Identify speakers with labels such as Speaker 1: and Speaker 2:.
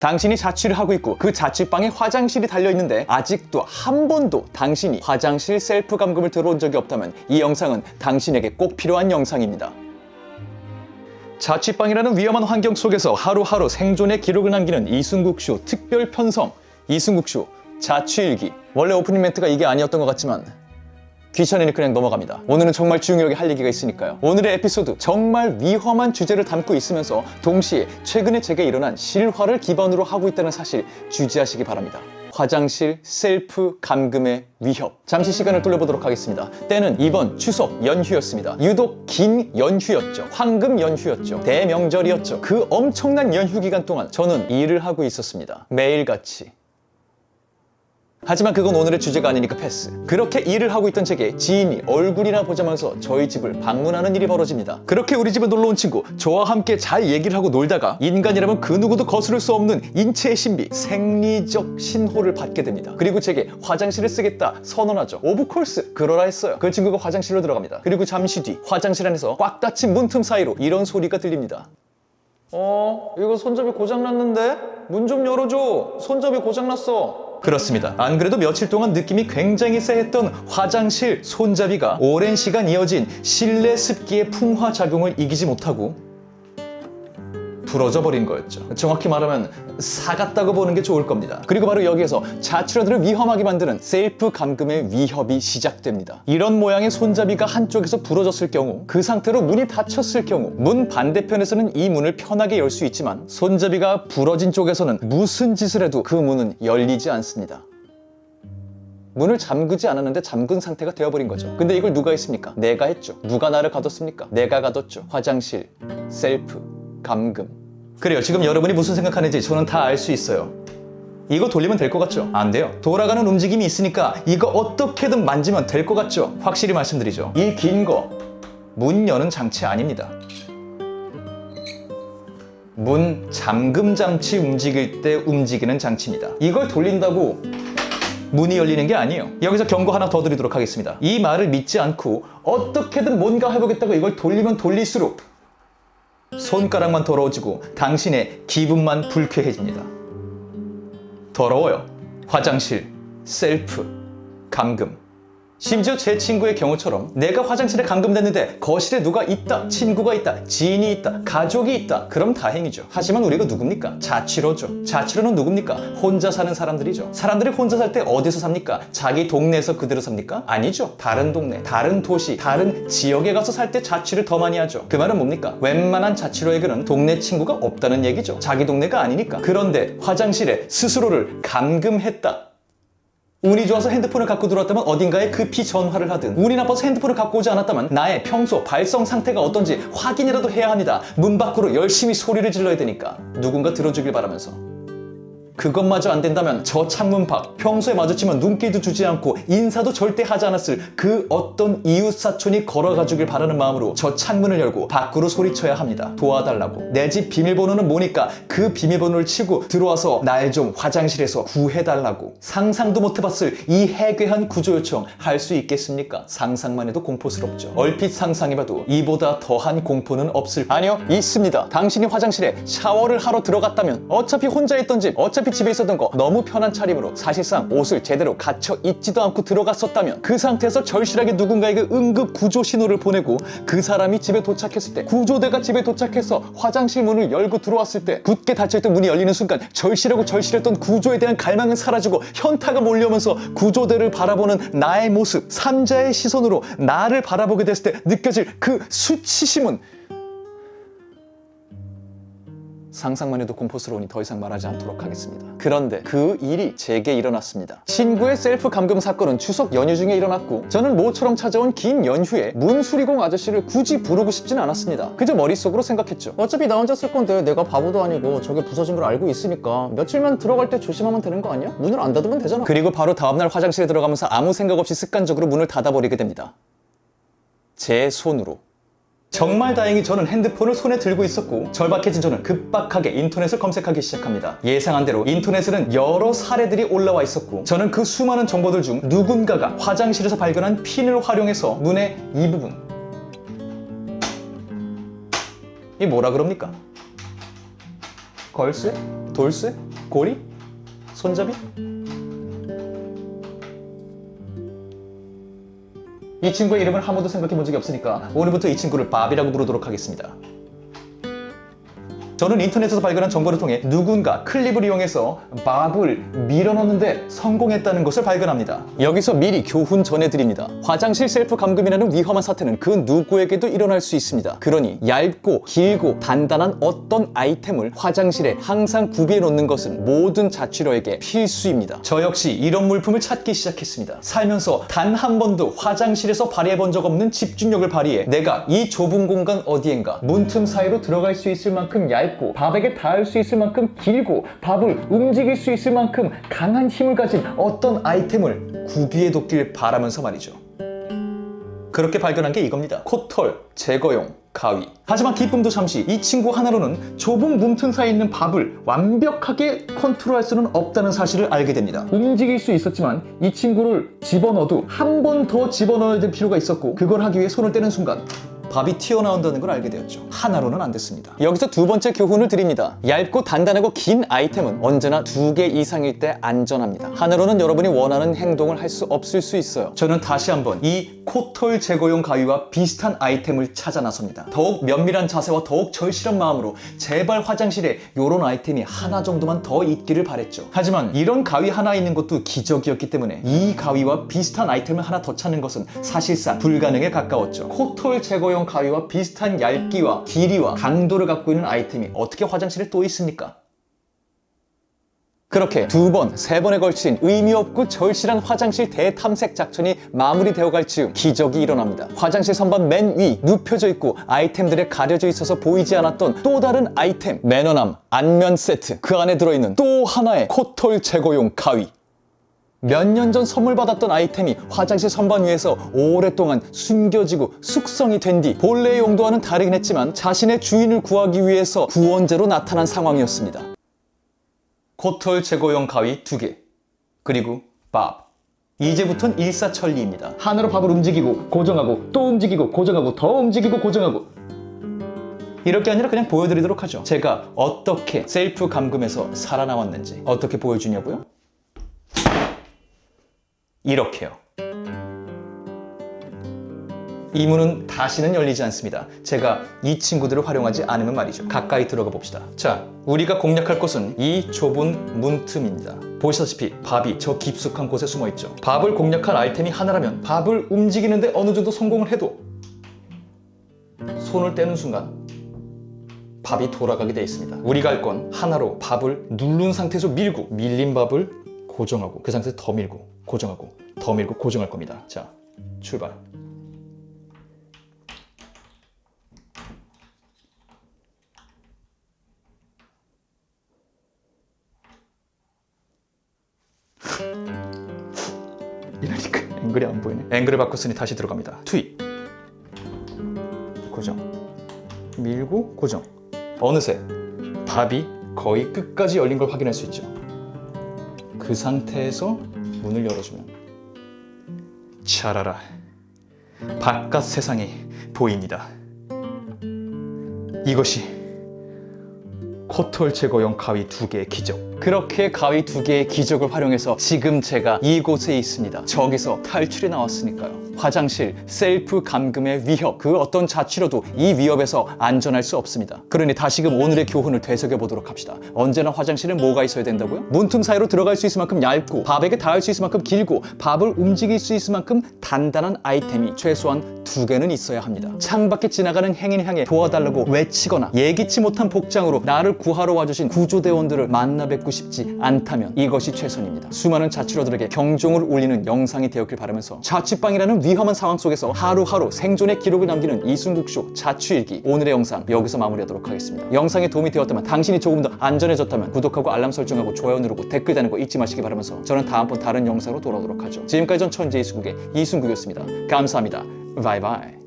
Speaker 1: 당신이 자취를 하고 있고 그 자취방에 화장실이 달려있는데 아직도 한 번도 당신이 화장실 셀프 감금을 들어온 적이 없다면 이 영상은 당신에게 꼭 필요한 영상입니다. 자취방이라는 위험한 환경 속에서 하루하루 생존의 기록을 남기는 이승국쇼 특별 편성 이승국쇼 자취일기. 원래 오프닝 멘트가 이게 아니었던 것 같지만 귀찮으니 그냥 넘어갑니다. 오늘은 정말 중요하게 할 얘기가 있으니까요. 오늘의 에피소드 정말 위험한 주제를 담고 있으면서 동시에 최근에 제게 일어난 실화를 기반으로 하고 있다는 사실 주지하시기 바랍니다. 화장실 셀프 감금의 위협. 잠시 시간을 돌려보도록 하겠습니다. 때는 이번 추석 연휴였습니다. 유독 긴 연휴였죠. 황금 연휴였죠. 대명절이었죠. 그 엄청난 연휴 기간 동안 저는 일을 하고 있었습니다. 매일같이. 하지만 그건 오늘의 주제가 아니니까 패스. 그렇게 일을 하고 있던 제게 지인이 얼굴이나 보자면서 저희 집을 방문하는 일이 벌어집니다. 그렇게 우리 집에 놀러온 친구, 저와 함께 잘 얘기를 하고 놀다가 인간이라면 그 누구도 거스를 수 없는 인체의 신비, 생리적 신호를 받게 됩니다. 그리고 제게 화장실을 쓰겠다 선언하죠. 오브 콜스 그러라 했어요. 그 친구가 화장실로 들어갑니다. 그리고 잠시 뒤 화장실 안에서 꽉 닫힌 문틈 사이로 이런 소리가 들립니다. 이거 손잡이 고장났는데? 문 좀 열어줘. 손잡이 고장났어. 그렇습니다. 안 그래도 며칠 동안 느낌이 굉장히 쎄했던 화장실 손잡이가 오랜 시간 이어진 실내 습기의 풍화작용을 이기지 못하고 부러져 버린 거였죠. 정확히 말하면 사갔다고 보는 게 좋을 겁니다. 그리고 바로 여기에서 자취러들을 위험하게 만드는 셀프 감금의 위협이 시작됩니다. 이런 모양의 손잡이가 한쪽에서 부러졌을 경우, 그 상태로 문이 닫혔을 경우 문 반대편에서는 이 문을 편하게 열 수 있지만 손잡이가 부러진 쪽에서는 무슨 짓을 해도 그 문은 열리지 않습니다. 문을 잠그지 않았는데 잠근 상태가 되어버린 거죠. 근데 이걸 누가 했습니까? 내가 했죠. 누가 나를 가뒀습니까? 내가 가뒀죠. 화장실 셀프 감금. 그래요. 지금 여러분이 무슨 생각하는지 저는 다 알 수 있어요. 이거 돌리면 될 것 같죠? 안 돼요. 돌아가는 움직임이 있으니까 이거 어떻게든 만지면 될 것 같죠? 확실히 말씀드리죠. 이 긴 거 문 여는 장치 아닙니다. 문 잠금 장치 움직일 때 움직이는 장치입니다. 이걸 돌린다고 문이 열리는 게 아니에요. 여기서 경고 하나 더 드리도록 하겠습니다. 이 말을 믿지 않고 어떻게든 뭔가 해보겠다고 이걸 돌리면 돌릴수록 손가락만 더러워지고 당신의 기분만 불쾌해집니다. 더러워요. 화장실 셀프 감금. 심지어 제 친구의 경우처럼 내가 화장실에 감금됐는데 거실에 누가 있다, 친구가 있다, 지인이 있다, 가족이 있다. 그럼 다행이죠. 하지만 우리가 누굽니까? 자취로죠. 자취로는 누굽니까? 혼자 사는 사람들이죠. 사람들이 혼자 살 때 어디서 삽니까? 자기 동네에서 그대로 삽니까? 아니죠. 다른 동네, 다른 도시, 다른 지역에 가서 살 때 자취를 더 많이 하죠. 그 말은 뭡니까? 웬만한 자취로에게는 동네 친구가 없다는 얘기죠. 자기 동네가 아니니까. 그런데 화장실에 스스로를 감금했다. 운이 좋아서 핸드폰을 갖고 들어왔다면 어딘가에 급히 전화를 하든, 운이 나빠서 핸드폰을 갖고 오지 않았다면 나의 평소 발성 상태가 어떤지 확인이라도 해야 합니다. 문 밖으로 열심히 소리를 질러야 되니까 누군가 들어주길 바라면서. 그것마저 안 된다면 저 창문 밖, 평소에 마주치면 눈길도 주지 않고 인사도 절대 하지 않았을 그 어떤 이웃사촌이 걸어가 주길 바라는 마음으로 저 창문을 열고 밖으로 소리쳐야 합니다. 도와달라고. 내 집 비밀번호는 뭐니까 그 비밀번호를 치고 들어와서 날 좀 화장실에서 구해달라고. 상상도 못 해봤을 이 해괴한 구조 요청 할 수 있겠습니까? 상상만 해도 공포스럽죠. 얼핏 상상해봐도 이보다 더한 공포는 없을. 아니요, 있습니다. 당신이 화장실에 샤워를 하러 들어갔다면, 어차피 혼자 있던 집, 어차피 집에 있었던 거 너무 편한 차림으로 사실상 옷을 제대로 갖춰 입지도 않고 들어갔었다면 그 상태에서 절실하게 누군가에게 응급 구조 신호를 보내고 그 사람이 집에 도착했을 때, 구조대가 집에 도착해서 화장실 문을 열고 들어왔을 때 굳게 닫혀있던 문이 열리는 순간 절실하고 절실했던 구조에 대한 갈망은 사라지고 현타가 몰려오면서 구조대를 바라보는 나의 모습, 삼자의 시선으로 나를 바라보게 됐을 때 느껴질 그 수치심은 상상만 해도 공포스러우니 더 이상 말하지 않도록 하겠습니다. 그런데 그 일이 제게 일어났습니다. 친구의 셀프 감금 사건은 추석 연휴 중에 일어났고 저는 모처럼 찾아온 긴 연휴에 문수리공 아저씨를 굳이 부르고 싶진 않았습니다. 그저 머릿속으로 생각했죠. 어차피 나 혼자 쓸 건데 내가 바보도 아니고 저게 부서진 걸 알고 있으니까 며칠만 들어갈 때 조심하면 되는 거 아니야? 문을 안 닫으면 되잖아. 그리고 바로 다음날 화장실에 들어가면서 아무 생각 없이 습관적으로 문을 닫아버리게 됩니다. 제 손으로. 정말 다행히 저는 핸드폰을 손에 들고 있었고 절박해진 저는 급박하게 인터넷을 검색하기 시작합니다. 예상한 대로 인터넷에는 여러 사례들이 올라와 있었고 저는 그 수많은 정보들 중 누군가가 화장실에서 발견한 핀을 활용해서 문의 이 부분, 이 뭐라 그럽니까? 걸쇠? 돌쇠? 고리? 손잡이? 이 친구의 이름을 한 번도 생각해 본 적이 없으니까 오늘부터 이 친구를 밥이라고 부르도록 하겠습니다. 저는 인터넷에서 발견한 정보를 통해 누군가 클립을 이용해서 밥을 밀어넣는데 성공했다는 것을 발견합니다. 여기서 미리 교훈 전해드립니다. 화장실 셀프 감금이라는 위험한 사태는 그 누구에게도 일어날 수 있습니다. 그러니 얇고 길고 단단한 어떤 아이템을 화장실에 항상 구비해 놓는 것은 모든 자취러에게 필수입니다. 저 역시 이런 물품을 찾기 시작했습니다. 살면서 단 한 번도 화장실에서 발휘해 본 적 없는 집중력을 발휘해 내가 이 좁은 공간 어디엔가 문틈 사이로 들어갈 수 있을 만큼 얇고 밥에게 닿을 수 있을 만큼 길고 밥을 움직일 수 있을 만큼 강한 힘을 가진 어떤 아이템을 구비해 뒀길 바라면서 말이죠. 그렇게 발견한 게 이겁니다. 코털 제거용 가위. 하지만 기쁨도 잠시, 이 친구 하나로는 좁은 문틈 사이에 있는 밥을 완벽하게 컨트롤할 수는 없다는 사실을 알게 됩니다. 움직일 수 있었지만 이 친구를 집어넣어도 한 번 더 집어넣어야 될 필요가 있었고, 그걸 하기 위해 손을 떼는 순간 밥이 튀어나온다는 걸 알게 되었죠. 하나로는 안 됐습니다. 여기서 두 번째 교훈을 드립니다. 얇고 단단하고 긴 아이템은 언제나 2개 이상일 때 안전합니다. 하나로는 여러분이 원하는 행동을 할 수 없을 수 있어요. 저는 다시 한번 이 코털 제거용 가위와 비슷한 아이템을 찾아 나섭니다. 더욱 면밀한 자세와 더욱 절실한 마음으로 제발 화장실에 이런 아이템이 하나 정도만 더 있기를 바랬죠. 하지만 이런 가위 하나 있는 것도 기적이었기 때문에 이 가위와 비슷한 아이템을 하나 더 찾는 것은 사실상 불가능에 가까웠죠. 코털 제거용 가위와 비슷한 얇기와 길이와 강도를 갖고 있는 아이템이 어떻게 화장실에 또 있습니까? 그렇게 2번, 3번에 걸친 의미 없고 절실한 화장실 대탐색 작전이 마무리되어갈 즈음 기적이 일어납니다. 화장실 선반 맨 위 눕혀져 있고 아이템들에 가려져 있어서 보이지 않았던 또 다른 아이템, 매너남 안면 세트. 그 안에 들어있는 또 하나의 코털 제거용 가위. 몇 년 전 선물 받았던 아이템이 화장실 선반 위에서 오랫동안 숨겨지고 숙성이 된 뒤 본래의 용도와는 다르긴 했지만 자신의 주인을 구하기 위해서 구원제로 나타난 상황이었습니다. 코털 제거용 가위 2개, 그리고 밥. 이제부턴 일사천리입니다. 하나로 밥을 움직이고 고정하고 또 움직이고 고정하고 더 움직이고 고정하고. 이렇게 아니라 그냥 보여드리도록 하죠. 제가 어떻게 셀프 감금에서 살아남았는지. 어떻게 보여주냐고요? 이렇게요. 이 문은 다시는 열리지 않습니다. 제가 이 친구들을 활용하지 않으면 말이죠. 가까이 들어가 봅시다. 자, 우리가 공략할 곳은 이 좁은 문틈입니다. 보시다시피 밥이 저 깊숙한 곳에 숨어있죠. 밥을 공략할 아이템이 하나라면 밥을 움직이는데 어느 정도 성공을 해도 손을 떼는 순간 밥이 돌아가게 되어 있습니다. 우리가 할 건 하나로 밥을 누른 상태에서 밀고, 밀린 밥을 고정하고, 그 상태에서 더 밀고 고정하고 더 밀고 고정할 겁니다. 자, 출발. 이러니까 앵글이 안 보이네. 앵글을 바꿨으니 다시 들어갑니다. 투입, 고정, 밀고 고정. 어느새 밥이 거의 끝까지 열린 걸 확인할 수 있죠. 그 상태에서 문을 열어주면 차라라, 바깥 세상이 보입니다. 이것이 코털 제거용 가위 2개의 기적. 그렇게 가위 2개의 기적을 활용해서 지금 제가 이곳에 있습니다. 저기서 탈출이 나왔으니까요. 화장실 셀프 감금의 위협, 그 어떤 자취로도 이 위협에서 안전할 수 없습니다. 그러니 다시금 오늘의 교훈을 되새겨보도록 합시다. 언제나 화장실에 뭐가 있어야 된다고요? 문틈 사이로 들어갈 수 있을 만큼 얇고 밥에게 닿을 수 있을 만큼 길고 밥을 움직일 수 있을 만큼 단단한 아이템이 최소한 2개는 있어야 합니다. 창밖에 지나가는 행인을 향해 도와달라고 외치거나 예기치 못한 복장으로 나를 구하러 와주신 구조대원들을 만나 뵙고 싶지 않다면 이것이 최선입니다. 수많은 자취러들에게 경종을 울리는 영상이 되었길 바라면서 자취방이라는 위험한 상황 속에서 하루하루 생존의 기록을 남기는 이순국쇼 자취일기, 오늘의 영상 여기서 마무리하도록 하겠습니다. 영상에 도움이 되었다면, 당신이 조금 더 안전해졌다면 구독하고 알람 설정하고 좋아요 누르고 댓글 다는 거 잊지 마시기 바라면서 저는 다음번 다른 영상으로 돌아오도록 하죠. 지금까지 전 천재 이순국의 이순국이었습니다. 감사합니다. 바이바이.